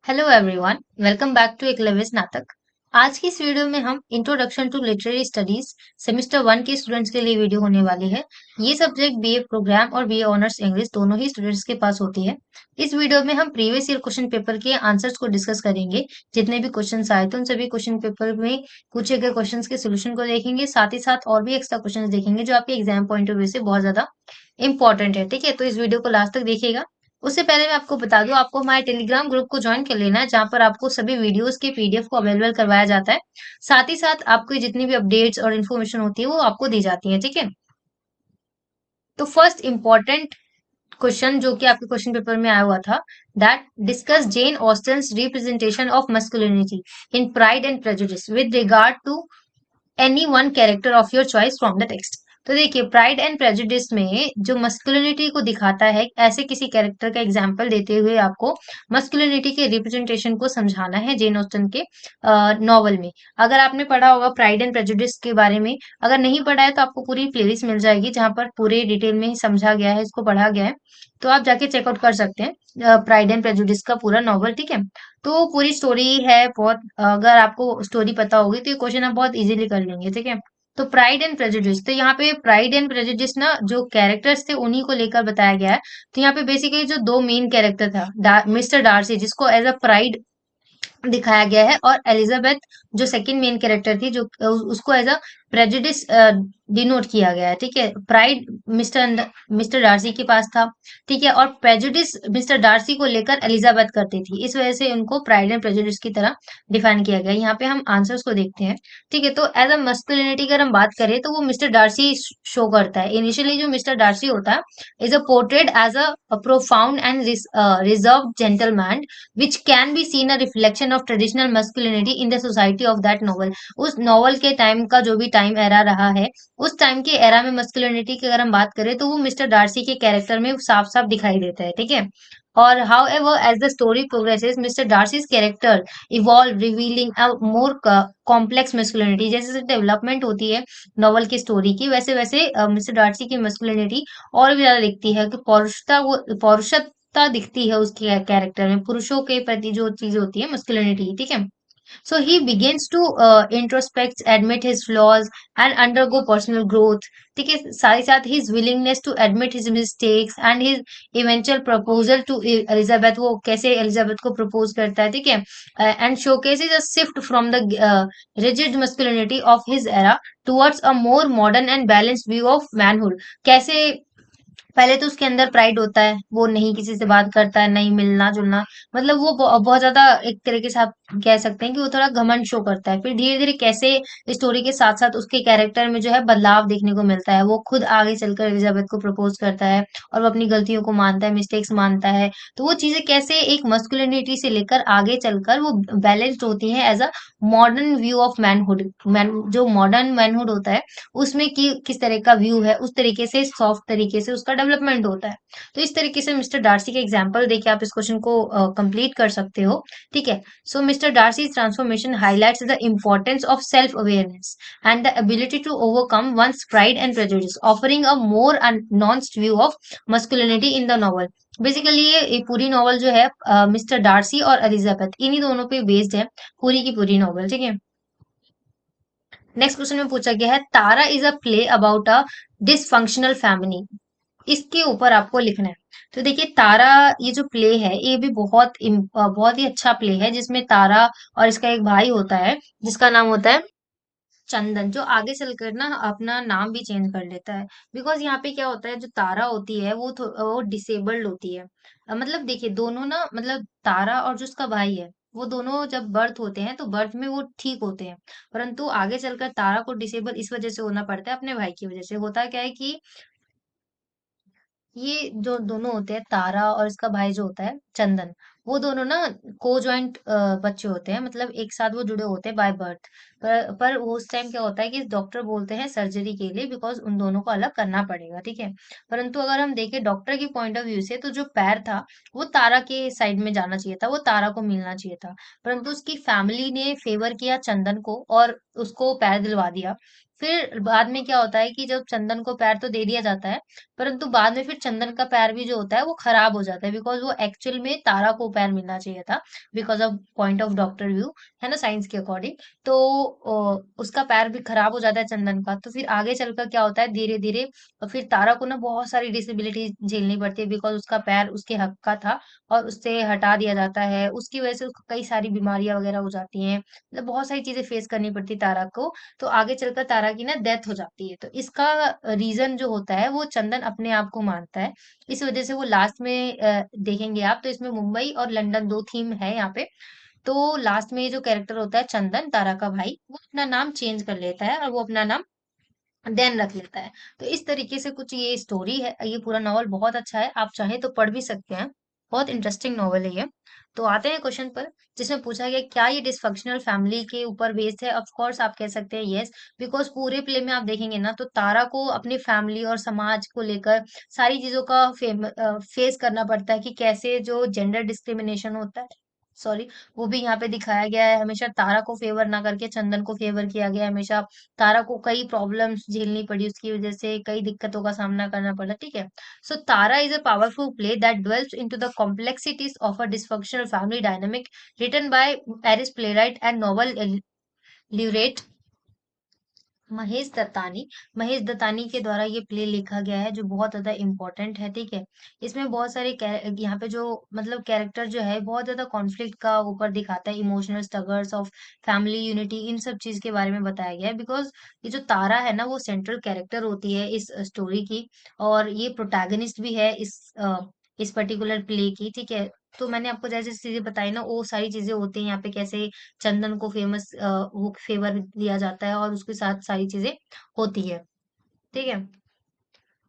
Hello everyone, welcome back to Eklavya Snatak. आज की इस वीडियो में हम introduction to literary studies semester 1 के स्टूडेंट्स के लिए वीडियो होने वाली है। ये सब्जेक्ट बीए प्रोग्राम और बीए ऑनर्स इंग्लिश दोनों ही स्टूडेंट्स के पास होती है। इस वीडियो में हम प्रीवियस ईयर क्वेश्चन पेपर के आंसर्स को डिस्कस करेंगे। जितने भी क्वेश्चन आए थे उन सभी क्वेश्चन पेपर में पूछे गए क्वेश्चन के सोल्यूशन को देखेंगे, साथ ही साथ और भी एक्स्ट्रा क्वेश्चन देखेंगे जो आपके एग्जाम पॉइंट ऑफ व्यू से बहुत ज्यादा इंपॉर्टेंट है। ठीक है, तो इस वीडियो को लास्ट तक देखिएगा। उससे पहले मैं आपको बता दूं, आपको हमारे टेलीग्राम ग्रुप को ज्वाइन कर लेना है, जहां पर आपको सभी वीडियोस के पीडीएफ को अवेलेबल करवाया जाता है। साथ ही साथ आपको जितनी भी अपडेट्स और इन्फॉर्मेशन होती है वो आपको दी जाती है। ठीक है, तो फर्स्ट इंपॉर्टेंट क्वेश्चन जो कि आपके क्वेश्चन पेपर में आया हुआ था, that discuss Jane Austen's representation of masculinity in Pride and Prejudice with regard to any one character of your choice from the text. तो देखिए, प्राइड एंड प्रेजुडिस में जो मस्कुलिनिटी को दिखाता है, ऐसे किसी कैरेक्टर का एग्जाम्पल देते हुए आपको मस्कुलिनिटी के रिप्रेजेंटेशन को समझाना है जेन ऑस्टन के नॉवल में। अगर आपने पढ़ा होगा प्राइड एंड प्रेजुडिस के बारे में, अगर नहीं पढ़ा है तो आपको पूरी प्लेलिस्ट मिल जाएगी जहां पर पूरे डिटेल में ही समझा गया है, इसको पढ़ा गया है। तो आप जाके चेकआउट कर सकते हैं प्राइड एंड प्रेजुडिस का पूरा नॉवल। ठीक है, तो पूरी स्टोरी है बहुत, अगर आपको स्टोरी पता होगी तो ये क्वेश्चन आप बहुत इजीली कर लेंगे। ठीक है, तो प्राइड एंड प्रेजुडिस, तो यहाँ पे प्राइड एंड प्रेजुडिस ना जो कैरेक्टर्स थे उन्हीं को लेकर बताया गया है। तो यहाँ पे बेसिकली जो दो मेन कैरेक्टर था, मिस्टर डार्सी जिसको एज अ प्राइड दिखाया गया है, और एलिजाबेथ जो सेकंड मेन कैरेक्टर थी, जो उसको एज अ प्रेजुडिस डिनोट किया गया है। ठीक है, प्राइड मिस्टर डार्सी के पास था। ठीक है, और प्रेजुडिस मिस्टर डार्सी को लेकर एलिजाबेथ करती थी, इस वजह से उनको प्राइड एंड प्रेजुडिस की तरह डिफाइन किया गया है। यहाँ पे हम आंसर्स को देखते हैं। ठीक है, तो एज अ मस्कुलिनिटी अगर हम बात करें तो वो मिस्टर डार्सी शो करता है। इनिशियली जो मिस्टर डार्सी होता है is a portrait as a profound and reserve gentleman, which can be seen a reflection of traditional masculinity in the society of that novel। उस नॉवल के time का जो भी टाइम एरा रहा है, उस टाइम के एरा में मस्कुलिनिटी की अगर हम बात करें तो वो मिस्टर डार्सी के कैरेक्टर में साफ साफ दिखाई देता है। ठीक है, और however as the story progresses Mister Darcy's character evolve revealing a more complex masculinity. जैसे जैसे डेवलपमेंट होती है नॉवल की स्टोरी की, वैसे वैसे मिस्टर डार्सी की मस्कुलिनिटी और भी ज्यादा दिखती है कि पौरुषता, वो पौरुषत्व दिखती है उसके कैरेक्टर में, पुरुषों के प्रति जो चीज होती है मस्कुलिनिटी। ठीक है, so he begins to introspect, admit his flaws and undergo personal growth। ठीक है, साथ ही साथ his willingness to admit his mistakes and his eventual proposal to Elizabeth, वो कैसे एलिजाबेथ को प्रपोज करता है। ठीक है, and showcases a shift from the rigid masculinity of his era towards a more modern and balanced view of manhood। कैसे पहले तो उसके अंदर प्राइड होता है, वो नहीं किसी से बात करता है, नहीं मिलना जुलना, मतलब वो बहुत ज्यादा एक तरीके से आप कह सकते हैं कि वो थोड़ा घमंड शो करता है। फिर धीरे धीरे कैसे स्टोरी के साथ साथ उसके कैरेक्टर में जो है बदलाव देखने को मिलता है, वो खुद आगे चलकर एलिजाबेथ को प्रपोज करता है और वो अपनी गलतियों को मानता है, मिस्टेक्स मानता है। तो वो चीजें कैसे एक मस्कुलिनिटी से लेकर आगे चलकर वो बैलेंस्ड होती है as a modern view of manhood. Man जो मॉडर्न मैनहुड होता है उसमें किस तरह का व्यू है, उस तरीके से सॉफ्ट तरीके से उसका डेवलपमेंट होता है। तो इस तरीके से मिस्टर डार्सी के एग्जाम्पल देके आप इस क्वेश्चन को कंप्लीट कर सकते हो। ठीक है, so Mister Darcy transformation highlights the importance of self awareness and the ability to overcome ones pride and prejudice, offering a more nuanced view of masculinity in the novel. Basically ये पूरी novel जो है mister Darcy और Elizabeth इन्हीं दोनों पे based है, पूरी की पूरी नॉवल। ठीक है, नेक्स्ट क्वेश्चन में पूछा गया है, Tara is a play about a dysfunctional family. इसके ऊपर आपको लिखना है। तो देखिए, तारा ये जो प्ले है ये भी बहुत ही अच्छा प्ले है, जिसमें तारा और इसका एक भाई होता है जिसका नाम होता है चंदन, जो आगे चलकर ना अपना नाम भी चेंज कर लेता है। बिकॉज यहाँ पे क्या होता है, जो तारा होती है वो डिसेबल्ड होती है। मतलब देखिए, दोनों ना, मतलब तारा और जो उसका भाई है वो दोनों जब बर्थ होते हैं तो बर्थ में वो ठीक होते हैं, परंतु आगे चलकर तारा को डिसेबल इस वजह से होना पड़ता है, अपने भाई की वजह से। होता क्या है कि ये जो दोनों होते हैं, तारा और इसका भाई जो होता है चंदन, वो दोनों ना को ज्वाइंट बच्चे होते हैं, मतलब एक साथ वो जुड़े होते हैं बाय बर्थ। पर वो उस टाइम क्या होता है कि डॉक्टर बोलते हैं सर्जरी के लिए, बिकॉज उन दोनों को अलग करना पड़ेगा। ठीक है, परंतु अगर हम देखें डॉक्टर की पॉइंट ऑफ व्यू से, तो जो पैर था वो तारा के साइड में जाना चाहिए था, वो तारा को मिलना चाहिए था, परंतु उसकी फैमिली ने फेवर किया चंदन को और उसको पैर दिलवा दिया। फिर बाद में क्या होता है कि जब चंदन को पैर तो दे दिया जाता है, परंतु बाद में फिर चंदन का पैर भी जो होता है वो खराब हो जाता है, बिकॉज वो एक्चुअल में तारा को पैर मिलना चाहिए था, because of point of doctor view, है ना, साइंस के अकॉर्डिंग। तो उसका पैर भी खराब हो जाता है चंदन का, तो फिर आगे चलकर क्या होता है, धीरे धीरे फिर तारा को ना बहुत सारी डिसेबिलिटी झेलनी पड़ती है, बिकॉज उसका पैर उसके हक का था और उससे हटा दिया जाता है, उसकी वजह से उसको कई सारी बीमारियां वगैरह हो जाती हैं, मतलब बहुत सारी चीजें फेस करनी पड़ती है तारा को। तो आगे चलकर तारा की ना डेथ हो जाती है। तो इसका रीजन जो होता है वो चंदन अपने आप को मानता है। इस वजह से वो लास्ट में देखेंगे आप, तो इसमें मुंबई और लंदन दो थीम है यहाँ पे। तो लास्ट में ये जो कैरेक्टर होता है चंदन, तारा का भाई, वो अपना नाम चेंज कर लेता है और वो अपना नाम देन रख लेता है। तो इस तरीके से कुछ ये स्टोरी है। ये पूरा नॉवल बहुत अच्छा है, आप चाहें तो पढ़ भी सकते हैं। बहुत इंटरेस्टिंग नॉवल है ये। तो आते हैं क्वेश्चन पर, जिसमें पूछा गया क्या ये डिसफंक्शनल फैमिली के ऊपर बेस्ड है। ऑफ कोर्स आप कह सकते हैं यस, बिकॉज पूरे प्ले में आप देखेंगे ना तो तारा को अपनी फैमिली और समाज को लेकर सारी चीजों का फेस करना पड़ता है, कि कैसे जो जेंडर डिस्क्रिमिनेशन होता है, सॉरी, वो भी यहाँ पे दिखाया गया है। हमेशा तारा को फेवर ना करके चंदन को फेवर किया गया है। हमेशा तारा को कई प्रॉब्लम्स झेलनी पड़ी, उसकी वजह से कई दिक्कतों का सामना करना पड़ा, ठीक है। So Tara is a powerful play that dwells into the complexities of a dysfunctional family dynamic, written by Paris playwright and novel laureate Mahesh Dattani. Mahesh Dattani के द्वारा ये प्ले लिखा गया है, जो बहुत ज्यादा इम्पोर्टेंट है, ठीक है। इसमें बहुत सारे यहाँ पे जो मतलब कैरेक्टर जो है बहुत ज्यादा कॉन्फ्लिक्ट का ऊपर दिखाता है, emotional struggles of family unity, इन सब चीज के बारे में बताया गया है। बिकॉज ये जो तारा है ना वो सेंट्रल कैरेक्टर होती है इस स्टोरी की, और ये प्रोटैगनिस्ट भी है इस पर्टिकुलर प्ले की, ठीक है। तो मैंने आपको जैसे चीजें बताई ना, वो सारी चीजें होती हैं यहाँ पे, कैसे चंदन को वो फेवर दिया जाता है और उसके साथ सारी चीजें होती है, ठीक है।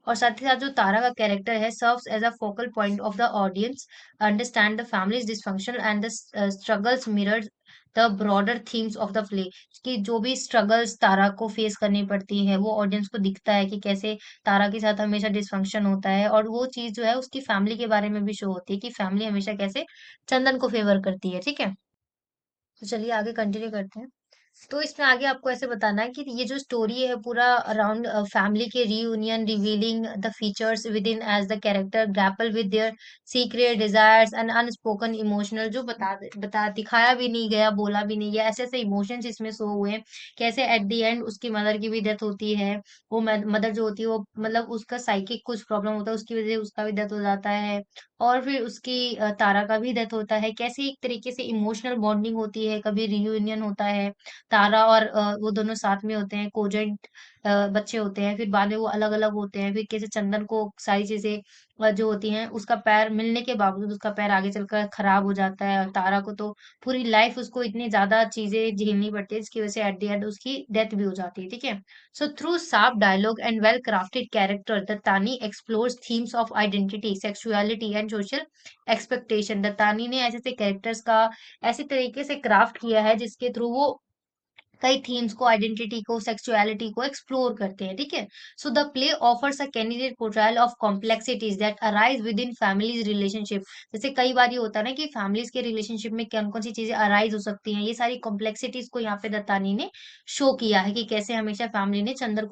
और साथ ही साथ जो तारा का कैरेक्टर है serves as a focal point of the audience, understand the family's dysfunction and the struggles mirror the broader themes of the play. कि जो भी स्ट्रगल्स तारा को फेस करनी पड़ती है वो ऑडियंस को दिखता है, कि कैसे तारा के साथ हमेशा डिस्फंक्शन होता है, और वो चीज जो है उसकी फैमिली के बारे में भी शो होती है, कि फैमिली हमेशा कैसे चंदन को फेवर करती है, ठीक है। तो चलिए आगे कंटिन्यू करते हैं। तो इसमें आगे आपको ऐसे बताना है कि ये जो स्टोरी है पूरा अराउंड फैमिली के reunion, revealing the features within as the character grapple with their secret desires and unspoken emotional, जो बता दिखाया भी नहीं गया, बोला भी नहीं गया, ऐसे ऐसे इमोशंस इसमें शो हुए हैं। कैसे एट द एंड उसकी मदर की भी डेथ होती है। वो मदर जो होती है वो मतलब उसका साइकिक कुछ प्रॉब्लम होता है, उसकी वजह से उसका भी डेथ हो जाता है। और फिर उसकी तारा का भी डेथ होता है। कैसे एक तरीके से इमोशनल बॉन्डिंग होती है, कभी रियूनियन होता है, तारा और वो दोनों साथ में होते हैं, कोजेंट बच्चे होते हैं, फिर बाद में वो अलग अलग होते हैं। फिर कैसे चंदन को सारी चीजें जो होती हैं, उसका पैर मिलने के बावजूद उसका पैर आगे चलकर खराब हो जाता है, और तारा को तो पूरी लाइफ उसको इतनी ज्यादा चीजें झेलनी पड़ती है, जिसकी वजह से एट द एंड उसकी डेथ भी हो जाती है, ठीक है। So through sharp dialogue and well-crafted character, Dattani explores themes of identity, sexuality and social expectation। Dattani ने ऐसे ऐसे कैरेक्टर्स का ऐसे तरीके से क्राफ्ट किया है जिसके थ्रू वो कई थीम्स को, आइडेंटिटी को, सेक्सुअलिटी को एक्सप्लोर करते हैं, ठीक है। So the play offers a candid portrayal of complexities that arise within families relationship. जैसे कई बार ये होता है ना कि फैमिलीज के रिलेशनशिप में कौन कौन सी चीजें अराइज हो सकती हैं, ये सारी कॉम्प्लेक्सिटीज को यहाँ पे दत्तानी ने शो किया है, कि कैसे हमेशा फैमिली ने चंदन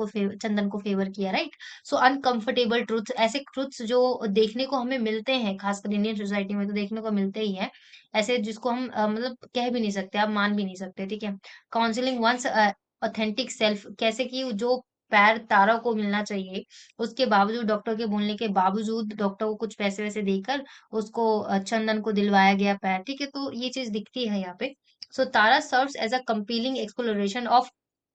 को फेवर किया, राइट। सो अनकंफर्टेबल ट्रुथ्स, ऐसे ट्रुथ्स जो देखने को हमें मिलते हैं, खासकर इंडियन सोसाइटी में तो देखने को मिलते ही हैं, ऐसे जिसको हम मतलब कह भी नहीं सकते, आप मान भी नहीं सकते, ठीक है। काउंसलिंग वंस ऑथेंटिक सेल्फ, कैसे कि जो पैर तारा को मिलना चाहिए, उसके बावजूद, डॉक्टर के बोलने के बावजूद, डॉक्टर को कुछ पैसे वैसे देकर उसको चंदन को दिलवाया गया पैर, ठीक है। तो ये चीज दिखती है यहाँ पे। So Tara serves as a compelling exploration of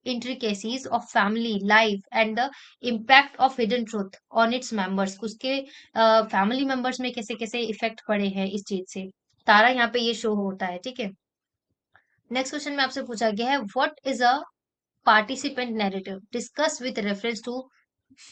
intricacies of family life and the impact of hidden truth on its members। उसके फैमिली मेंबर्स में कैसे कैसे इफेक्ट पड़े हैं इस चीज से, तारा यहाँ पे ये शो होता है, ठीक है। नेक्स्ट क्वेश्चन में आपसे पूछा गया है what is a participant narrative, discuss with reference to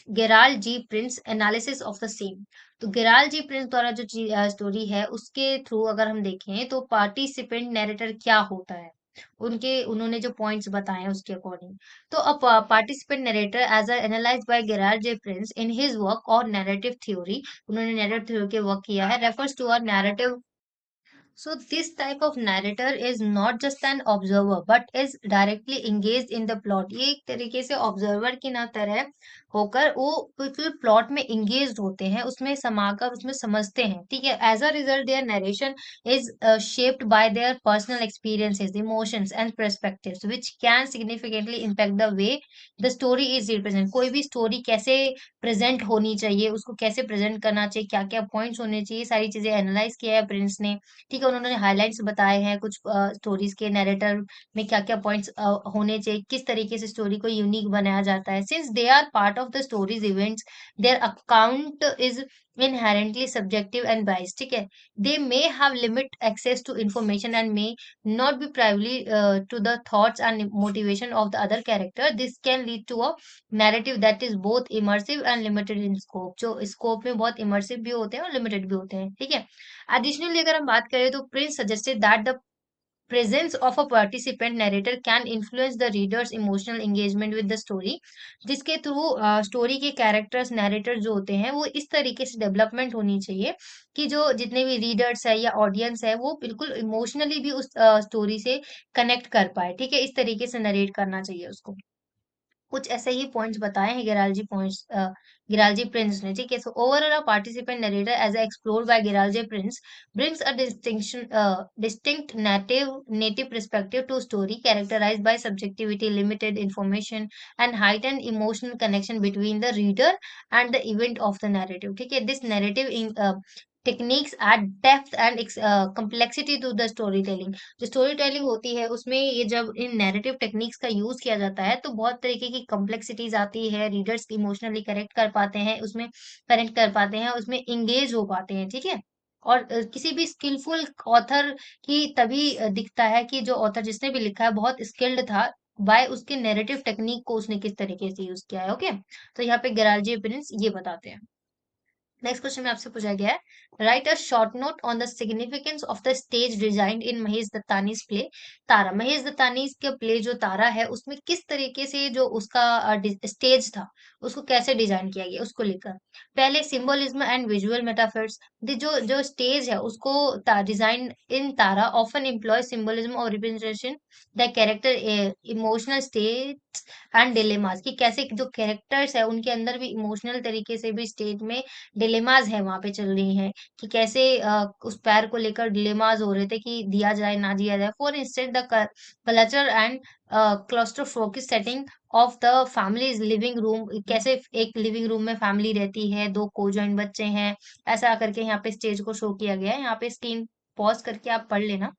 Gerald G Prince analysis of the same. तो गेराल्ड जी प्रिंस द्वारा जो स्टोरी है उसके थ्रू अगर हम देखें तो पार्टिसिपेंट नैरेटर क्या होता है, उन्होंने जो पॉइंट्स बताए हैं उसके अकॉर्डिंग। तो a participant narrator as analysed by Gerald J Prince in his work और नैरेटिव थ्योरी, उन्होंने नैरेटिव थ्योरी के वर्क किया है, refers to a narrative So this type of narrator is not just an observer but is directly engaged in the plot. ये एक तरीके से observer की ना तरह होकर वो बिल्कुल प्लॉट में engaged होते हैं, उसमें समाकर उसमें समझते हैं, ठीक है। As a result their narration is shaped by their personal experiences, emotions and perspectives which can significantly impact the way the story is represented. कोई भी स्टोरी कैसे प्रेजेंट होनी चाहिए, उसको कैसे प्रेजेंट करना चाहिए, क्या क्या पॉइंट्स होने चाहिए, सारी चीजें एनालाइज किया है प्रिंस ने, ठीक है। उन्होंने हाइलाइट्स बताए हैं कुछ स्टोरीज के नैरेटर में क्या क्या पॉइंट्स होने चाहिए, किस तरीके से स्टोरी को यूनिक बनाया जाता है। Since they are part of the story's events, their account is inherently subjective and biased, ठीक है। they may have limit access to information and may not be privy to the thoughts and motivation of the other character. This can lead to a narrative that is both immersive and limited in scope, जो scope में बहुत immersive भी होते हैं और limited भी होते हैं, ठीक है। Additionally, अगर हम बात करें तो Prince suggested that the presence of a participant narrator can influence the reader's emotional engagement with the story, जिसके थ्रू स्टोरी के कैरेक्टर्स नैरेटर जो होते हैं वो इस तरीके से डेवलपमेंट होनी चाहिए कि जो जितने भी रीडर्स है या ऑडियंस है वो बिल्कुल इमोशनली भी उस स्टोरी से कनेक्ट कर पाए, ठीक है। इस तरीके से नरेट करना चाहिए उसको। कुछ ऐसे ही पॉइंट्स बताए हैं गिराल्जी पॉइंट्स, गिराल्जी प्रिंस ने, ठीक है। So overall a participant narrator as explored by गिराल्जी Prince brings a distinct native perspective to story characterized by subjectivity, limited information and heightened emotional connection between the reader and the event of the narrative, ठीक है। This narrative techniques add depth and complexity to the storytelling। जो story telling होती है उसमें ये जब इन narrative techniques का use किया जाता है तो बहुत तरीके की कॉम्प्लेक्सिटीज आती है, रीडर्स इमोशनली करेक्ट कर पाते हैं, उसमें कनेक्ट कर पाते हैं, उसमें इंगेज हो पाते हैं, ठीक है। और किसी भी स्किलफुल ऑथर की तभी दिखता है कि जो ऑथर जिसने भी लिखा है बहुत स्किल्ड था बाय उसके नैरेटिव टेक्निक को उसने किस तरीके से यूज किया है, ओके। तो यहाँ पे गराल्जी प्रिंस ये बताते हैं। नेक्स्ट क्वेश्चन में आपसे पूछा गया है, write a short note on the significance of the stage design in Mahesh Dattani's play Tara. Mahesh Dattani का प्ले जो तारा है उसमें किस तरीके से जो उसका स्टेज था उसको कैसे डिजाइन किया गया उसको लेकर। पहले सिंबलिज्म एंड विजुअल मेटाफर्स, जो जो स्टेज है उसको design in Tara often employ symbolism और representation the character emotional state and dilemmas, कि कैसे जो कैरेक्टर्स है उनके अंदर भी इमोशनल तरीके से भी स्टेज में डिलेमास है वहां पे चल रही हैं, कि कैसे उस पैर को लेकर डिलेमास हो रहे थे कि दिया जाए ना दिया जाए। For instance the culture and claustrophobic setting of the families living room, कैसे एक लिविंग रूम में फैमिली रहती है, दो कोजॉइंट बच्चे हैं, ऐसा करके यहाँ पे स्टेज को शो किया गया है। यहाँ पे स्क्रीन पॉज करके आप पढ़ लेना,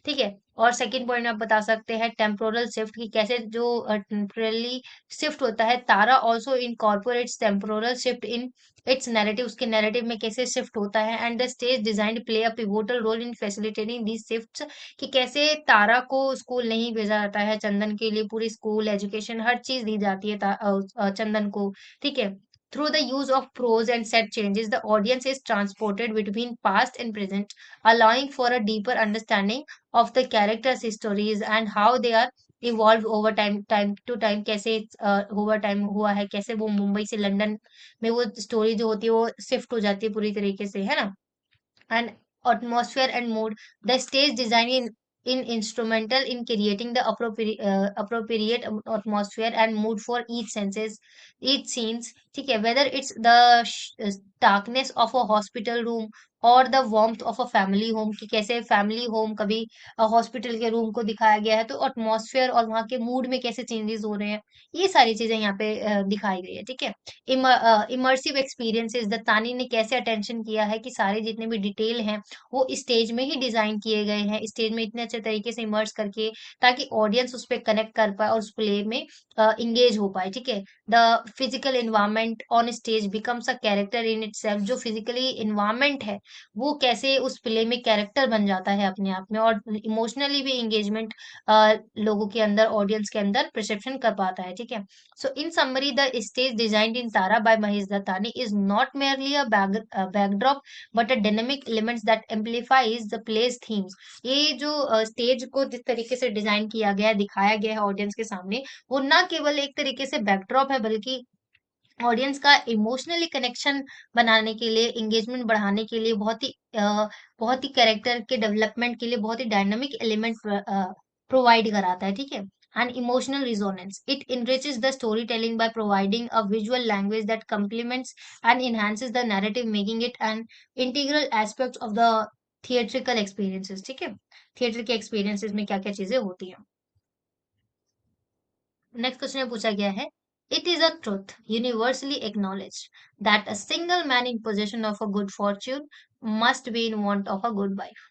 ठीक है। और सेकंड पॉइंट में आप बता सकते हैं टेम्पोरल शिफ्ट, की कैसे जो टेम्पोरली शिफ्ट होता है। Tara also incorporates temporal shift in its narrative, उसके नैरेटिव में कैसे शिफ्ट होता है। And the stage design play a pivotal role in facilitating these shifts, कि कैसे तारा को स्कूल नहीं भेजा जाता है, चंदन के लिए पूरी स्कूल एजुकेशन हर चीज दी जाती है चंदन को, ठीक है। Through the use of prose and set changes, the audience is transported between past and present, allowing for a deeper understanding of the characters' stories and how they are evolved over time to time, कैसे over time हुआ है, कैसे वो मुंबई से London में वो story जो होती है वो शिफ्ट हो जाती है पूरी तरीके से, है ना। And atmosphere and mood. The stage design in instrumental in creating the appropriate atmosphere and mood for each senses, each scenes, ठीक है। Whether it's the darkness of a hospital room और the warmth of a family home, कि कैसे family home कभी hospital के room को दिखाया गया है, तो एटमॉस्फेयर और वहाँ के मूड में कैसे चेंजेस हो रहे हैं, ये सारी चीजें यहाँ पे दिखाई गई है, ठीक है। इमर्सिव एक्सपीरियंसेस, दत्तानी ने कैसे अटेंशन किया है कि सारे जितने भी डिटेल हैं वो स्टेज में ही डिजाइन किए गए हैं, स्टेज में इतने अच्छे तरीके से इमर्स करके, ताकि ऑडियंस उस पर कनेक्ट कर पाए और उस प्ले में इंगेज हो पाए, ठीक है। The physical environment on stage becomes a character in itself, जो फिजिकली इन्वायरमेंट है वो कैसे उस प्ले में कैरेक्टर बन जाता है अपने आप में, और इमोशनली भी एंगेजमेंट लोगों के अंदर, ऑडियंस के अंदर परसेप्शन कर पाता है, ठीक है। So in summary, the stage designed in Tara by Mahesh Dattani is not merely a backdrop, but a dynamic elements that amplifies the play's themes। ये जो स्टेज को जिस तरीके से डिजाइन किया गया है, दिखाया गया है ऑडियंस के सामने, वो ना केवल एक तरीके से बैकड्रॉप है बल्कि ऑडियंस का इमोशनली कनेक्शन बनाने के लिए, एंगेजमेंट बढ़ाने के लिए, बहुत ही कैरेक्टर के डेवलपमेंट के लिए बहुत ही डायनामिक एलिमेंट प्रोवाइड कराता है, ठीक है। And emotional resonance, it enriches the story telling by providing a visual language that complements and enhances the narrative, making it an integral aspect of the theatrical experiences, ठीक है। Theatre के experiences में क्या क्या चीजें होती हैं। नेक्स्ट क्वेश्चन में पूछा गया है, it is a truth universally acknowledged that a single man in possession of a good Fortune must be in want of a good wife,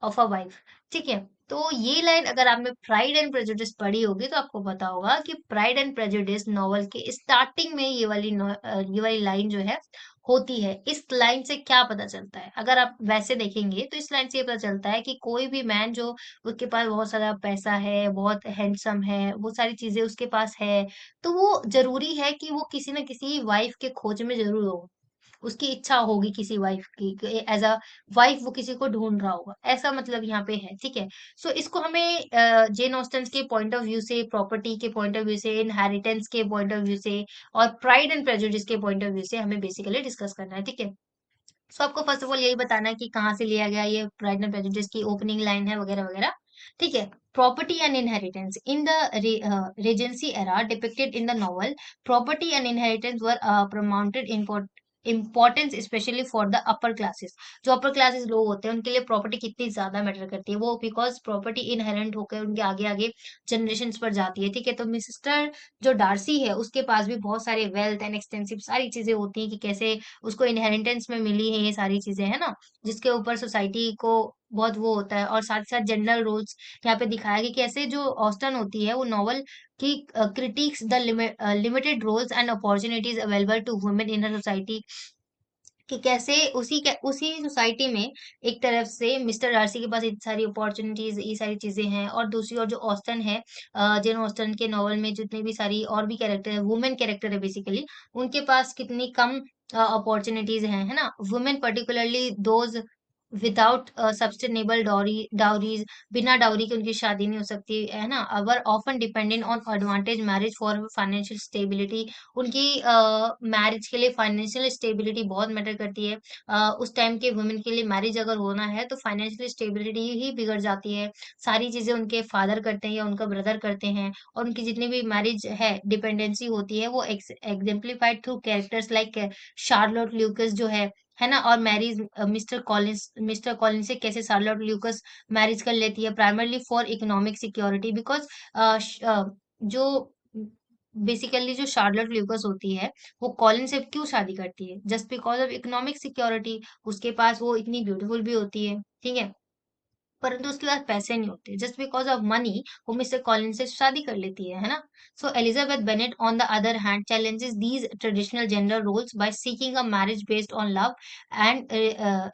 of a wife, ठीक है। तो ये लाइन अगर आपने प्राइड एंड प्रेजुडिस पढ़ी होगी तो आपको पता होगा कि प्राइड एंड प्रेजुडिस नॉवल के स्टार्टिंग में ये वाली लाइन जो है होती है। इस लाइन से क्या पता चलता है, अगर आप वैसे देखेंगे तो इस लाइन से ये पता चलता है कि कोई भी मैन जो उसके पास बहुत सारा पैसा है, बहुत हैंडसम है, वो सारी चीजें उसके पास है, तो वो जरूरी है कि वो किसी ना किसी वाइफ के खोज में जरूर हो, उसकी इच्छा होगी किसी वाइफ की, एज अ वाइफ वो किसी को ढूंढ रहा होगा, ऐसा मतलब यहाँ पे है, ठीक है। सो इसको हमें जेन ऑस्टन के पॉइंट ऑफ व्यू से, प्रॉपर्टी के पॉइंट ऑफ व्यू से, इनहेरिटेंस के पॉइंट ऑफ व्यू से और प्राइड एंड प्रेजुडिस के पॉइंट ऑफ व्यू से हमें बेसिकली डिस्कस करना है, ठीक है। सो आपको फर्स्ट ऑफ ऑल यही बताना है कि कहाँ से लिया गया, ये प्राइड एंड प्रेजुडिस की ओपनिंग लाइन है वगैरह वगैरह, ठीक है। Property and inheritance in the regency era depicted in the novel, property and inheritance were promoted importance specially for the upper classes. जो अपर क्लासेस लोग होते हैं उनके लिए प्रॉपर्टी कितनी ज्यादा मैटर करती है, वो बिकॉज प्रॉपर्टी इनहेरेंट होकर उनके आगे आगे जनरेशन पर जाती है, ठीक है। तो मिस्टर जो डार्सी है उसके पास भी बहुत सारे वेल्थ एंड एक्सटेंसिव सारी चीजें होती हैं कि कैसे उसको इनहेरिटेंस में मिली है ये सारी चीजें, है ना, जिसके ऊपर सोसाइटी को बहुत वो होता है। और साथ साथ जनरल रोल्स यहाँ पे दिखाया गया कि कैसे जो ऑस्टन होती है वो नॉवल की critiques the limited roles and opportunities available to women in society, कि कैसे उसी सोसाइटी में एक तरफ से मिस्टर डार्सी के पास इतनी सारी अपॉर्चुनिटीज, ये सारी चीजें हैं, और दूसरी ओर जो ऑस्टन है, जेन ऑस्टन के नॉवल में जितने भी सारी और भी कैरेक्टर है, वुमेन कैरेक्टर है बेसिकली, उनके पास कितनी कम अपॉर्चुनिटीज हैं, है ना। Women particularly those without sustainable dowries, बिना डाउरी के उनकी शादी नहीं हो सकती, है ना। Are often dependent on advantage marriage for financial stability, उनकी मैरिज के लिए फाइनेंशियल स्टेबिलिटी बहुत मैटर करती है। उस टाइम के वुमेन के लिए मैरिज अगर होना है तो फाइनेंशियल स्टेबिलिटी ही बिगड़ जाती है, सारी चीजें उनके फादर करते हैं या उनका ब्रदर करते हैं, और उनकी जितनी भी मैरिज है डिपेंडेंसी होती है वो exemplified through characters like Charlotte Lucas जो है ना। और मैरिज मिस्टर कॉलिंस से कैसे शार्लोट ल्यूकस मैरिज कर लेती है, primarily for economic security, because जो बेसिकली जो शार्लोट ल्यूकस होती है वो कॉलिन से क्यों शादी करती है, just because of economic security. उसके पास वो इतनी ब्यूटीफुल भी होती है, ठीक है, परंतु उसके पास पैसे नहीं होते, जस्ट बिकॉज ऑफ मनी वो मिस्टर कॉलिन से शादी कर लेती है ना। So Elizabeth Bennet on the other hand challenges these traditional gender roles by seeking a marriage based on love and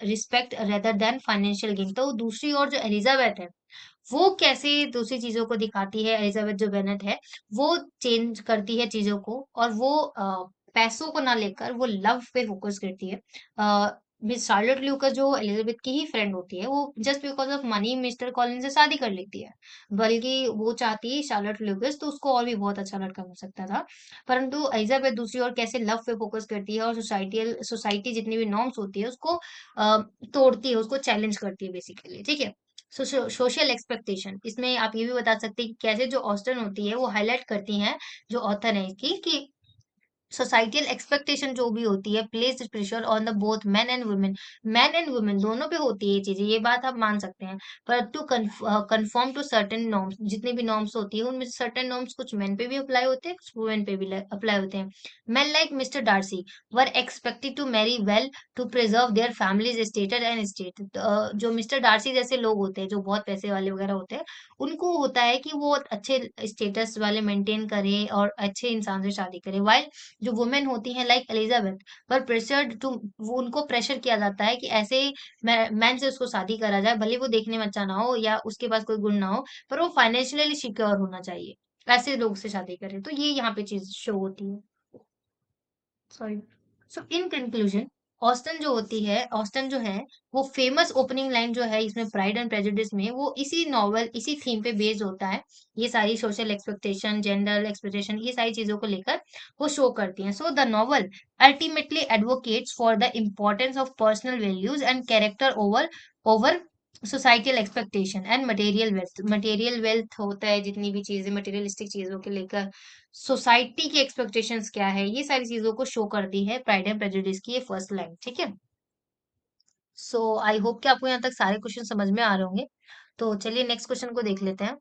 respect rather than financial gain. तो दूसरी ओर जो एलिजाबेथ है वो कैसे दूसरी चीजों को दिखाती है, एलिजाबेथ जो बेनेट है वो चेंज करती है चीजों को, और वो पैसों को ना लेकर वो लव पे फोकस करती है। मिस शार्लोट ल्यूकास जो एलिजाबेथ की ही फ्रेंड होती है वो just because of money mister Collins से शादी कर लेती है, बल्कि वो चाहती है शार्लोट ल्यूकास तो उसको और भी बहुत अच्छा लड़का मिल सकता था। परंतु एलिजाबेथ दूसरी ओर कैसे लव पे फोकस करती है और सोसाइटी जितनी भी नॉर्म्स होती है उसको तोड़ती है, उसको चैलेंज करती है बेसिकली, ठीक है। सोशल एक्सपेक्टेशन, इसमें आप ये भी बता सकते हैं कि कैसे जो ऑस्टन होती है वो हाईलाइट करती हैं, जो ऑथर है इसकी, कि सोसाइटल एक्सपेक्टेशन जो भी होती है place pressure on the both man and women, man and women दोनों पे होती है ये चीजें, ये बात आप मान सकते हैं। पर to conform to certain norms, जितने भी नॉर्म्स होती है उनमें सर्टेन नॉर्म्स कुछ मेन पे भी अप्लाई होते हैं, कुछ वुमेन पे भी अप्लाई होते हैं। Man like Mister Darcy were expected to marry well to preserve their family's status and state. जो मिस्टर डार्सी जैसे लोग होते हैं जो बहुत पैसे वाले वगैरह होते हैं, उनको होता है कि वो अच्छे स्टेटस वाले मेंटेन करें और अच्छे इंसान से शादी करें, वाइल जो वुमेन होती हैं लाइक एलिजाबेथ पर प्रेशर्ड टू, वो उनको प्रेशर किया जाता है कि ऐसे मैन से उसको शादी करा जाए, भले वो देखने में अच्छा ना हो या उसके पास कोई गुण ना हो, पर वो फाइनेंशियली सिक्योर होना चाहिए, ऐसे लोग से शादी करें। तो ये यहाँ पे चीज शो होती है, sorry. So, in conclusion, Austen जो होती है, ऑस्टन जो है, वो फेमस ओपनिंग लाइन जो है इसमें प्राइड एंड प्रेजुडिस में, वो इसी नॉवल, इसी थीम पे बेस्ड होता है। ये सारी सोशल एक्सपेक्टेशन, जेंडर एक्सपेक्टेशन, ये सारी चीजों को लेकर वो शो करती हैं। So the novel ultimately advocates for the importance of personal values and character over over societal expectation and material wealth. Material wealth होता है, जितनी भी चीजें मटेरियलिस्टिक चीजों के लेकर सोसाइटी की एक्सपेक्टेशंस क्या है, ये सारी चीजों को शो करती है प्राइड एंड प्रेजुडिस की ये फर्स्ट लाइन। ठीक है। सो आई होप कि आपको यहाँ तक सारे क्वेश्चन समझ में आ रहे होंगे। तो चलिए नेक्स्ट क्वेश्चन को देख लेते हैं।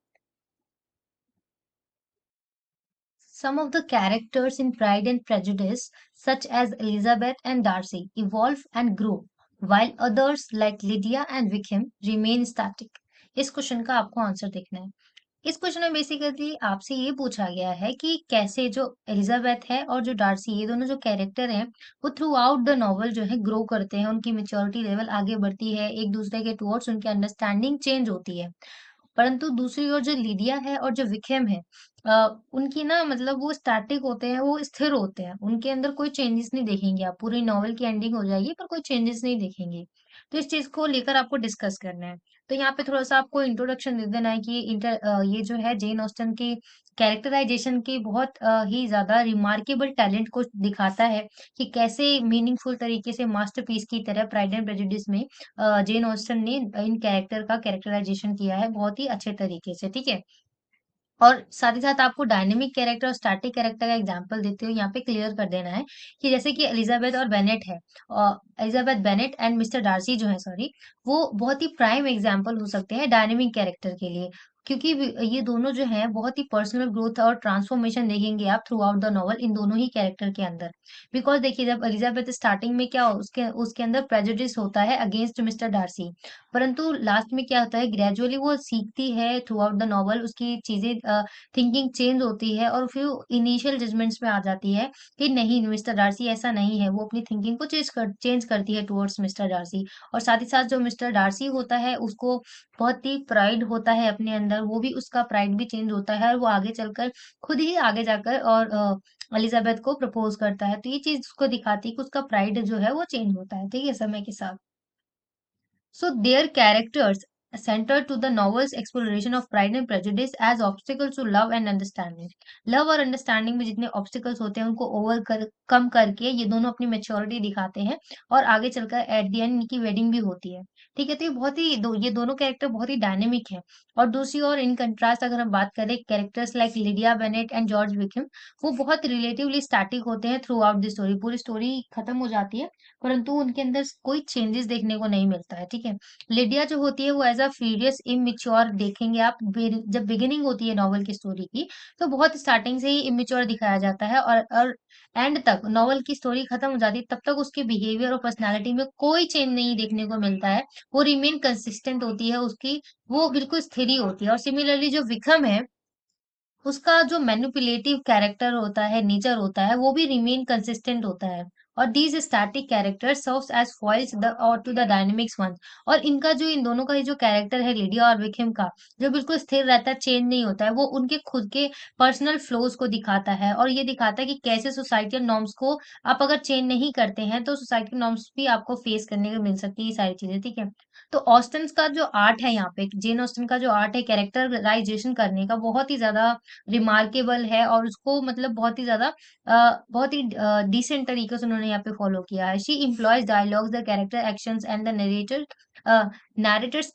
Some of the characters in Pride and Prejudice, such as Elizabeth and Darcy, evolve and grow, while others like Lydia and Wickham remain static. इस क्वेश्चन का आपको आंसर देखना है। इस क्वेश्चन में बेसिकली आपसे ये पूछा गया है कि कैसे जो एलिजाबेथ है और जो डार्सी, ये दोनों जो कैरेक्टर हैं, वो थ्रू आउट द नॉवल जो है ग्रो करते हैं, उनकी मेच्योरिटी लेवल आगे बढ़ती है, एक दूसरे के टुवर्ड्स उनकी अंडरस्टैंडिंग चेंज होती है। परंतु दूसरी ओर जो लिडिया है और जो विखेम है, उनकी ना मतलब वो स्टैटिक होते हैं, वो स्थिर होते हैं, उनके अंदर कोई चेंजेस नहीं देखेंगे आप। पूरी नॉवल की एंडिंग हो जाएगी पर कोई चेंजेस नहीं देखेंगे। तो इस चीज को लेकर आपको डिस्कस करना है। तो यहाँ पे थोड़ा सा आपको इंट्रोडक्शन दे देना है कि ये जो है जेन ऑस्टन की कैरेक्टराइजेशन की बहुत ही ज्यादा रिमार्केबल टैलेंट को दिखाता है कि कैसे मीनिंगफुल तरीके से मास्टरपीस की तरह प्राइड एंड प्रेजुडिस में जेन ऑस्टन ने इन कैरेक्टर का कैरेक्टराइजेशन किया है बहुत ही अच्छे तरीके से। ठीक है। और साथ ही साथ आपको डायनेमिक कैरेक्टर और स्टैटिक कैरेक्टर का एग्जांपल देते हुए यहाँ पे क्लियर कर देना है कि जैसे कि एलिजाबेथ और बेनेट है, और Elizabeth Bennet and Mister Darcy जो है, सॉरी, वो बहुत ही प्राइम एग्जांपल हो सकते हैं डायनेमिक कैरेक्टर के लिए। क्योंकि ये दोनों जो हैं बहुत ही पर्सनल ग्रोथ और ट्रांसफॉर्मेशन देखेंगे आप through out the novel in दोनों ही कैरेक्टर के अंदर। बिकॉज देखिए, जब एलिजाबेथ स्टार्टिंग में क्या उसके उसके अंदर प्रेजुडिस होता है अगेंस्ट मिस्टर डार्सी, परंतु लास्ट में क्या होता है, ग्रेजुअली वो सीखती है थ्रू आउट द नॉवल, उसकी चीजें थिंकिंग चेंज होती है और फिर इनिशियल जजमेंट्स में आ जाती है कि नहीं, मिस्टर डार्सी ऐसा नहीं है। वो अपनी थिंकिंग को चेंज करती है टुवर्ड्स मिस्टर डार्सी। और साथ ही साथ जो मिस्टर डार्सी होता है, उसको बहुत ही प्राइड होता है अपने अंदर, वो भी उसका प्राइड भी चेंज होता है और वो आगे चलकर खुद ही आगे जाकर और एलिजाबेथ को प्रपोज करता है। तो ये चीज उसको दिखाती है कि उसका प्राइड जो है वो चेंज होता है, ठीक है, समय के साथ। So their characters center to the novel's exploration of pride and prejudice as obstacles to love and understanding. Love और अंडरस्टैंडिंग में जितने ऑब्स्टिकल्स होते हैं उनको कम करके ये दोनों अपनी मेच्योरिटी दिखाते हैं और आगे चलकर एट द एंड इनकी वेडिंग भी होती है। ठीक है। तो ये बहुत ही ये दोनों कैरेक्टर बहुत ही डायनेमिक है। और दूसरी ओर इन कंट्रास्ट अगर हम बात करें, characters like Lydia Bennett and George Wickham, वो बहुत रिलेटिवली स्टैटिक होते हैं थ्रू आउट द स्टोरी। पूरी स्टोरी खत्म हो जाती है परंतु उनके अंदर कोई चेंजेस देखने को नहीं मिलता है। ठीक है। लिडिया जो होती है वो एज अ फ्यूरियस इमेच्योर देखेंगे आप। जब बिगिनिंग होती है नॉवल की स्टोरी की, तो बहुत स्टार्टिंग से ही इमेच्योर दिखाया जाता है और एंड तक नॉवल की स्टोरी खत्म हो जाती है तब तक उसके बिहेवियर और पर्सनालिटी में कोई चेंज नहीं देखने को मिलता है। वो रिमेन कंसिस्टेंट होती है उसकी, वो बिल्कुल स्थिर ही होती है। और सिमिलरली जो विक्रम है, उसका जो मैनिपुलेटिव कैरेक्टर होता है, नेचर होता है, वो भी रिमेन कंसिस्टेंट होता है। और these static character serves as foils the और टू द डायनेमिक्स वन। और इनका जो इन दोनों का ये जो कैरेक्टर है लिडिया और विखेम का, जो बिल्कुल स्थिर रहता है, चेंज नहीं होता है, वो उनके खुद के पर्सनल फ्लोज को दिखाता है और ये दिखाता है कि कैसे सोसाइटल नॉर्म्स को आप अगर चेंज नहीं करते हैं तो सोसाइटल नॉर्म्स भी आपको फेस करने को मिल सकती है, ये सारी चीजें। ठीक है। तो ऑस्टन का जो आर्ट है यहाँ पे, जेन ऑस्टन का जो आर्ट है कैरेक्टराइजेशन करने का, बहुत ही ज्यादा रिमार्केबल है और उसको मतलब बहुत ही ज्यादा बहुत ही डिसेंट तरीके से उन्होंने यहाँ पे फॉलो किया है। She employees dialogues, the character actions and the narrators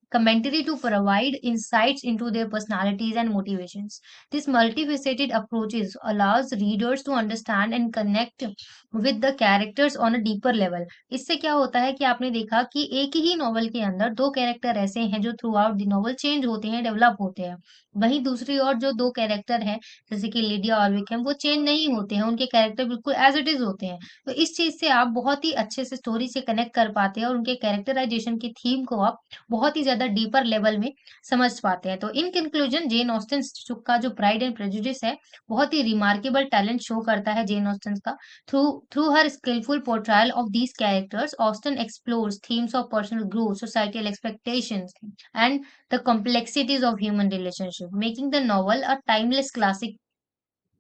commentary to provide insights into their personalities and motivations. This multifaceted approaches allows readers to understand and connect with the characters on a deeper level. इससे क्या होता है कि आपने देखा कि एक ही novel के अंदर दो कैरेक्टर ऐसे हैं जो through out the novel change होते हैं, डेवलप होते हैं। वहीं दूसरी ओर जो दो कैरेक्टर हैं, जैसे कि लिडिया और विक्रम, वो चेंज नहीं होते हैं, उनके कैरेक्टर बिल्कुल एज इट इज होते हैं। तो इस चीज से आप बहुत ही अच्छे से स्टोरी से कनेक्ट कर पाते हैं और उनके कैरेक्टराइजेशन की थीम को आप बहुत ही ज्यादा डीपर लेवल में समझ पाते हैं। तो इन कंक्लूजन, जेन ऑस्टन का जो प्राइड एंड प्रेजुडिस है, बहुत ही रिमार्केबल टैलेंट शो करता है जेन ऑस्टन का। Through through her skillful portrayal of these characters, Austen explores themes of personal growth, societal expectations, and the complexities of human relationship, making the novel a timeless classic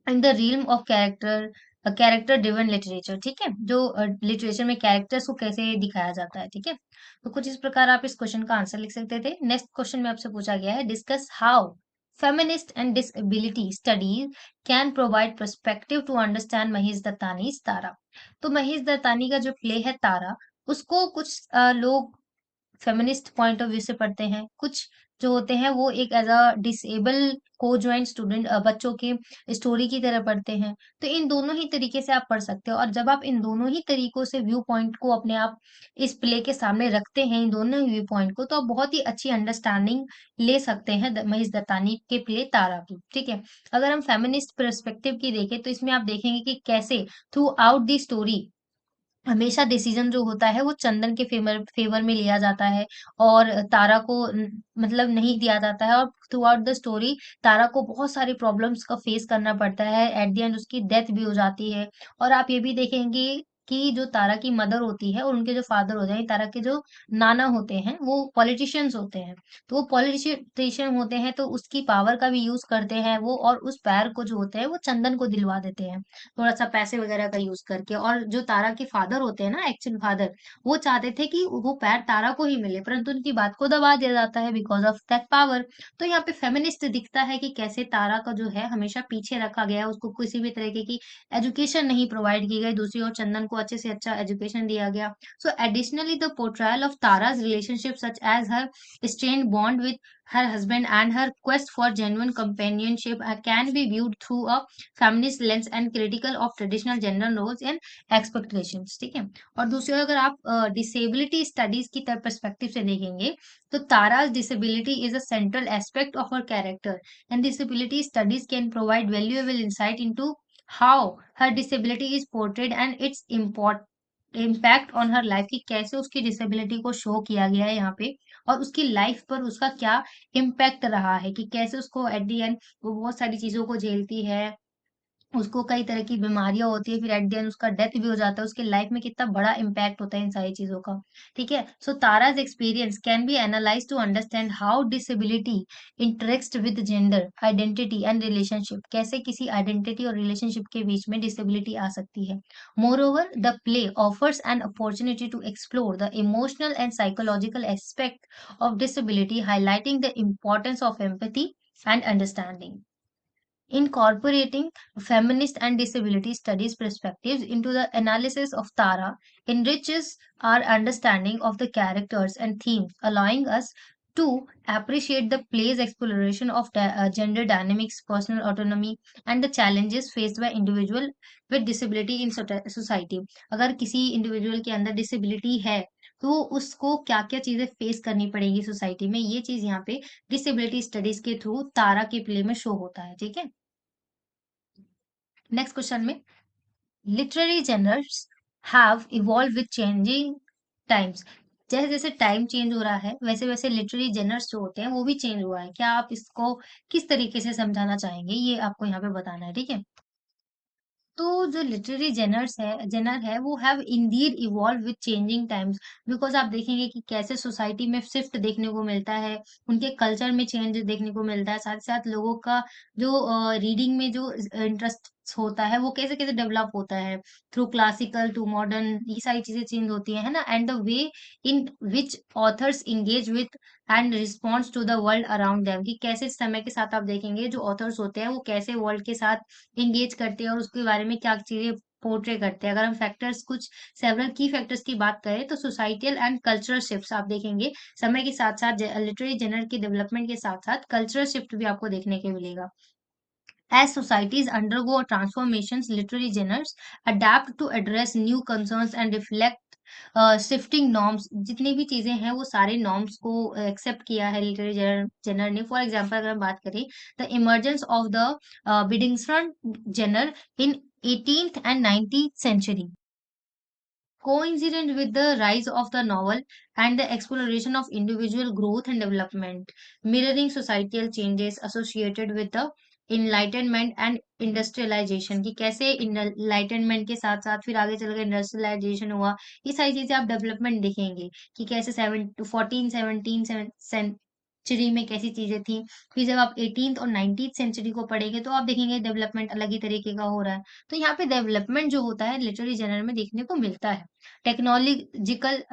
in the realm of character character driven literature, ठीक है, जो literature में characters को कैसे दिखाया जाता है, ठीक है। तो कुछ इस प्रकार आप इस क्वेश्चन का आंसर लिख सकते थे। नेक्स्ट क्वेश्चन में आपसे पूछा गया है, discuss how feminist and disability studies can provide perspective to understand Mahesh Dattani's Tara. तो महेश दत्तानी का जो प्ले है तारा, उसको कुछ लोग फेमिनिस्ट पॉइंट ऑफ व्यू से पढ़ते हैं, कुछ जो होते हैं वो एक एज अ डिसेबल को ज्वाइन स्टूडेंट बच्चों के स्टोरी की तरह पढ़ते हैं। तो इन दोनों ही तरीके से आप पढ़ सकते हो, और जब आप इन दोनों ही तरीकों से व्यू पॉइंट को अपने आप इस प्ले के सामने रखते हैं, इन दोनों व्यू पॉइंट को, तो आप बहुत ही अच्छी अंडरस्टैंडिंग ले सकते हैं महेश दत्तानी के प्ले तारा की, ठीक है। अगर हम फेमिनिस्ट पर्सपेक्टिव की देखें तो इसमें आप देखेंगे कि कैसे थ्रू आउट दी स्टोरी हमेशा डिसीजन जो होता है वो चंदन के फेवर फेवर में लिया जाता है, और तारा को मतलब नहीं दिया जाता है, और थ्रू आउट द स्टोरी तारा को बहुत सारी प्रॉब्लम्स का फेस करना पड़ता है, एट द एंड उसकी डेथ भी हो जाती है। और आप ये भी देखेंगे कि जो तारा की मदर होती है और उनके जो फादर होते हैं, तारा के जो नाना होते हैं, वो पॉलिटिशियंस होते हैं। तो वो पॉलिटिशियन होते हैं तो उसकी पावर का भी यूज करते हैं वो, और उस पैर को जो होते हैं वो चंदन को दिलवा देते हैं, थोड़ा सा पैसे वगैरह का यूज करके। और जो तारा के फादर होते हैं ना, एक्चुअल फादर, वो चाहते थे कि वो पैर तारा को ही मिले, परंतु उनकी बात को दबा दिया जाता है बिकॉज ऑफ दैट पावर। तो यहाँ पे फेमिनिस्ट दिखता है कि कैसे तारा का जो है हमेशा पीछे रखा गया है, उसको किसी भी तरीके की एजुकेशन नहीं प्रोवाइड की गई, दूसरी ओर चंदन को अच्छे से अच्छा एजुकेशन दिया गया। So additionally the portrayal of Tara's relationship such as her strained bond with her husband and her quest for genuine companionship can be viewed through a feminist lens and critical of traditional gender roles and expectations, ठीक है। और दूसरी ओर अगर आप disability studies की तरफ perspective से देखेंगे, तो तारा's disability is a central aspect of her character, and disability studies can provide valuable insight into how her disability is portrayed and its impact on her life, कि कैसे उसकी डिसेबिलिटी को show किया गया है यहाँ पे, और उसकी लाइफ पर उसका क्या इम्पैक्ट रहा है, कि कैसे उसको एट द एंड वो बहुत सारी चीजों को झेलती है, उसको कई तरह की बीमारियां होती है, फिर एट द एंड उसका डेथ भी हो जाता है, उसके लाइफ में कितना बड़ा इम्पैक्ट होता है इन सारी चीजों का, ठीक है। So Tara's experience can be analyse to understand how disability interact with gender identity and relationship, कैसे किसी आइडेंटिटी और रिलेशनशिप के बीच में डिसेबिलिटी आ सकती है। Moreover the play offers an opportunity to explore the emotional and psychological aspect of disability, highlighting the importance of empathy and understanding. Incorporating feminist and disability studies perspectives into the analysis of Tara enriches our understanding of the characters and themes, allowing us to appreciate the play's exploration of gender dynamics, personal autonomy, and the challenges faced by individual with disability in society. अगर किसी individual के अंदर disability है, तो उसको क्या क्या चीजें फेस करनी पड़ेगी सोसाइटी में, ये चीज यहाँ पे डिसेबिलिटी स्टडीज के थ्रू तारा के प्ले में शो होता है, ठीक है। नेक्स्ट क्वेश्चन में, literary genres have evolve with changing times. जैसे जैसे टाइम चेंज हो रहा है, वैसे वैसे लिटरेरी जनर्स जो होते हैं वो भी चेंज हुआ है। क्या आप इसको किस तरीके से समझाना चाहेंगे, ये आपको यहाँ पे बताना है, ठीक है। तो जो लिटरेरी जनर है वो have Indeed evolve with changing times, because आप देखेंगे कि कैसे सोसाइटी में शिफ्ट देखने को मिलता है, उनके कल्चर में चेंज देखने को मिलता है, साथ साथ लोगों का जो रीडिंग में जो इंटरेस्ट होता है वो कैसे कैसे डेवलप होता है, थ्रू क्लासिकल टू मॉडर्न, ये सारी चीजें चेंज होती है ना, and the way in which authors engage with and response to the world around them, कि कैसे समय के साथ आप देखेंगे जो ऑथर्स होते हैं वो कैसे वर्ल्ड के साथ इंगेज करते हैं और उसके बारे में क्या चीजें पोर्ट्रे करते हैं। अगर हम फैक्टर्स कुछ सेवरल की फैक्टर्स की बात करें, तो सोसाइटल एंड कल्चरल शिफ्ट्स आप देखेंगे समय के साथ साथ, लिटरेरी जनर के डेवलपमेंट के साथ साथ कल्चरल शिफ्ट भी आपको देखने के मिलेगा। As societies undergo transformations, literary genres adapt to address new concerns and reflect shifting norms। जितनी भी चीजें हैं वो सारे नॉर्म्स को एक्सेप्ट किया है लिटरेरी जनर ने। फॉर एग्जाम्पल अगर हम बात करें, the emergence of the bildungsroman genre in 18th and 19th century coincident with the rise of the novel and the exploration of individual growth and development, mirroring societal changes associated with the enlightenment and industrialization, कि कैसे enlightenment के साथ साथ फिर आगे चलकर industrialisation हुआ। ये सारी चीजें आप डेवलपमेंट देखेंगे कि कैसे 14 17 सेंचुरी में कैसी चीजें थी। फिर जब आप 18th और 19th सेंचुरी को पढ़ेंगे तो आप देखेंगे डेवलपमेंट अलग ही तरीके का हो रहा है। तो यहाँ पे डेवलपमेंट जो होता है लिटरेरी जर्नल में देखने को मिलता है। टेक्नोलॉजिकल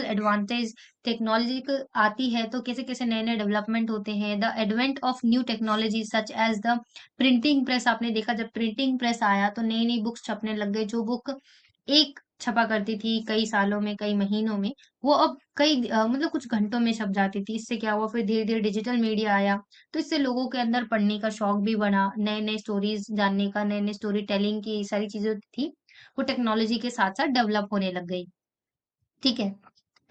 एडवांटेज, टेक्नोलॉजिकल आती है तो कैसे कैसे नए नए डेवलपमेंट होते हैं। The advent of new technology such as the printing press, आपने देखा जब प्रिंटिंग प्रेस आया तो नई नई बुक्स छपने लग गई। जो बुक एक छपा करती थी कई सालों में, कई महीनों में, वो अब कई मतलब कुछ घंटों में छप जाती थी। इससे क्या हुआ, फिर धीरे धीरे डिजिटल मीडिया आया, तो इससे लोगों के अंदर पढ़ने का शौक भी बढ़ा, नए नए स्टोरीज जानने का, नए नए स्टोरी टेलिंग की सारी चीजें थी, वो टेक्नोलॉजी के साथ साथ डेवलप होने लग गई। ठीक है।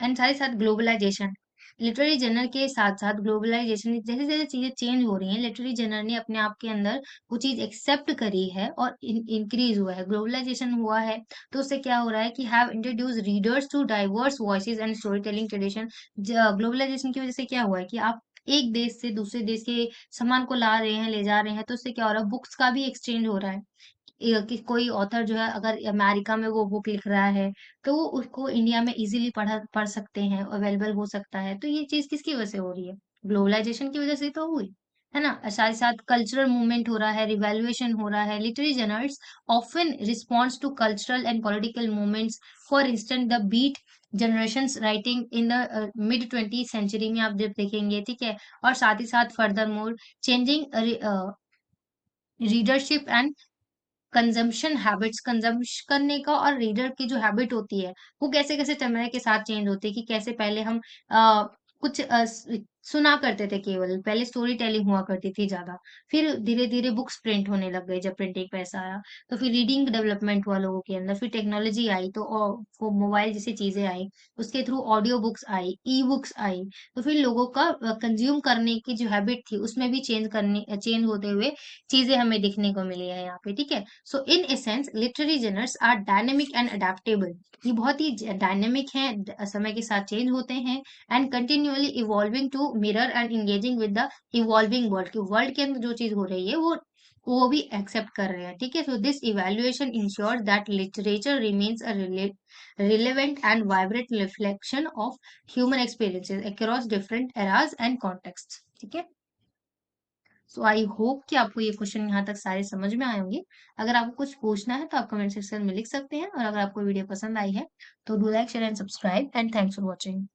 एंड साथ ही साथ ग्लोबलाइजेशन, लिटरेरी जर्नल के साथ साथ ग्लोबलाइजेशन, जैसे जैसे चीजें चेंज हो रही हैं, लिटरेरी जर्नल ने अपने आप के अंदर वो चीज एक्सेप्ट करी है और इंक्रीज हुआ है, ग्लोबलाइजेशन हुआ है। तो उससे क्या हो रहा है कि have introduce readers to diverse voices and storytelling tradition. Globalisation की वजह से क्या हुआ है कि आप एक देश से दूसरे देश के सामान को ला रहे हैं, ले जा रहे हैं, तो उससे क्या हो रहा है, बुक्स का भी एक्सचेंज हो रहा है। कि कोई ऑथर जो है अगर अमेरिका में वो बुक लिख रहा है तो वो उसको इंडिया में इजीली पढ़ सकते हैं, अवेलेबल हो सकता है। तो ये चीज किसकी वजह से हो रही है, ग्लोबलाइजेशन की वजह से तो हुई है ना। साथ ही साथ कल्चरल मूवमेंट हो रहा है, रिवैल्यूएशन हो रहा है। Literary journals often response to cultural and political movements. For instance the beat generation's writing in the mid 20th century में आप जब देखेंगे, ठीक है। और साथ ही साथ further more changing readership and consumption habits, consumption करने का और रीडर की जो हैबिट होती है वो कैसे कैसे समय के साथ चेंज होती है। कि कैसे पहले हम कुछ सुना करते थे, केवल पहले स्टोरी टेलिंग हुआ करती थी ज्यादा, फिर धीरे धीरे बुक्स प्रिंट होने लग गई जब प्रिंटिंग प्रेस आया, तो फिर रीडिंग डेवलपमेंट हुआ लोगों के अंदर, फिर टेक्नोलॉजी आई तो वो मोबाइल जैसी चीजें आई, उसके through audio books I, e books I, तो फिर लोगों का कंज्यूम करने की जो हैबिट थी उसमें भी चेंज होते हुए चीजें हमें दिखने को मिली है यहाँ पे। ठीक है। So in essence literary journals are dynamic and adaptable. ये बहुत ही डायनेमिक है, समय के साथ चेंज होते हैं, and continually evolving to mirror and engaging with the evolving world, कि वर्ल्ड के अंदर जो चीज हो रही है वो भी एक्सेप्ट कर रहे हैं। ठीक है। So this evaluation ensure that literature remains a relevant and vibrant reflection of human experiences across different eras and contexts। ठीक है। सो आई होप कि आपको ये क्वेश्चन यहाँ तक सारे समझ में आए होंगे। अगर आपको कुछ पूछना है तो आप कमेंट सेक्शन में लिख सकते हैं, और अगर आपको वीडियो पसंद आई है तो do like share and subscribe, and thanks for watching.